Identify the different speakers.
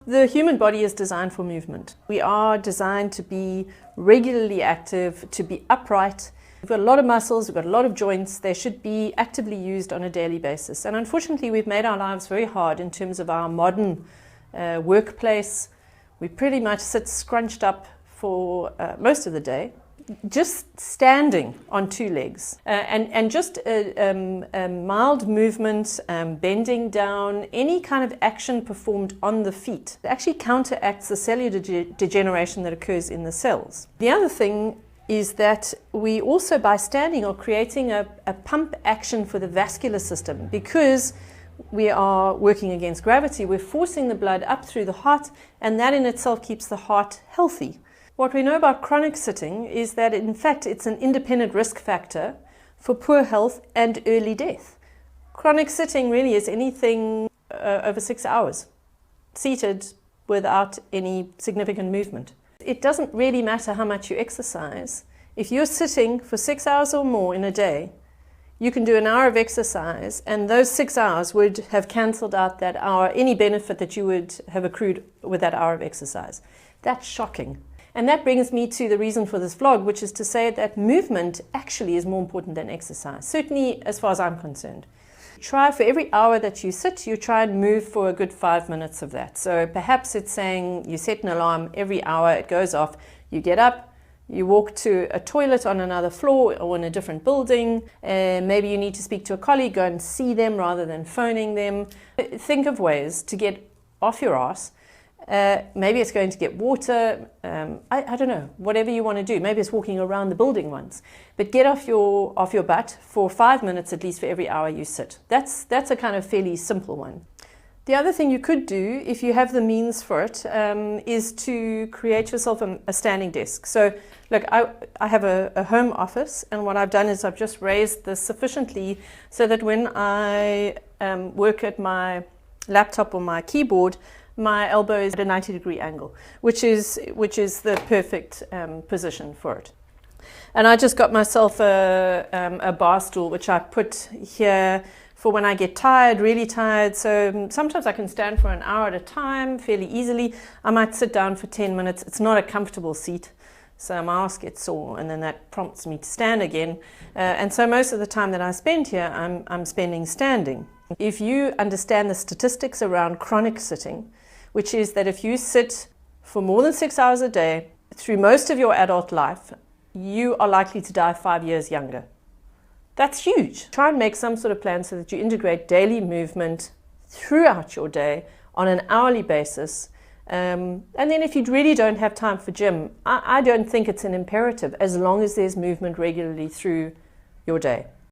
Speaker 1: The human body is designed for movement. We are designed to be regularly active, to be upright. We've got a lot of muscles, we've got a lot of joints. They should be actively used on a daily basis. And unfortunately, we've made our lives very hard in terms of our modern workplace. We pretty much sit scrunched up for most of the day, just standing on two legs, and just a mild movement, bending down, any kind of action performed on the feet actually counteracts the cellular degeneration that occurs in the cells. The other thing is that we also, by standing, are creating a pump action for the vascular system. Because we are working against gravity, we're forcing the blood up through the heart, and that in itself keeps the heart healthy. What we know about chronic sitting is that, in fact, it's an independent risk factor for poor health and early death. Chronic sitting really is anything over 6 hours, seated without any significant movement. It doesn't really matter how much you exercise. If you're sitting for 6 hours or more in a day, you can do an hour of exercise, and those 6 hours would have cancelled out that hour, any benefit that you would have accrued with that hour of exercise. That's shocking. And that brings me to the reason for this vlog, which is to say that movement actually is more important than exercise, certainly as far as I'm concerned. Try, for every hour that you sit, you try and move for a good 5 minutes of that. So perhaps it's saying you set an alarm every hour, it goes off, you get up, you walk to a toilet on another floor or in a different building, maybe you need to speak to a colleague, go and see them rather than phoning them. Think of ways to get off your ass. Maybe it's going to get water, I don't know, whatever you want to do. Maybe it's walking around the building once. But get off your butt for 5 minutes at least for every hour you sit. That's a kind of fairly simple one. The other thing you could do, if you have the means for it, is to create yourself a standing desk. So look, I have a home office, and what I've done is I've just raised this sufficiently so that when I work at my laptop or my keyboard, my elbow is at a 90-degree angle, which is the perfect position for it. And I just got myself a bar stool, which I put here for when I get tired, really tired. So sometimes I can stand for an hour at a time fairly easily. I might sit down for 10 minutes. It's not a comfortable seat, so my ass gets sore, and then that prompts me to stand again. And so most of the time that I spend here, I'm spending standing. If you understand the statistics around chronic sitting, which is that if you sit for more than 6 hours a day through most of your adult life, you are likely to die 5 years younger. That's huge. Try and make some sort of plan so that you integrate daily movement throughout your day on an hourly basis. And then if you really don't have time for gym, I don't think it's an imperative, as long as there's movement regularly through your day.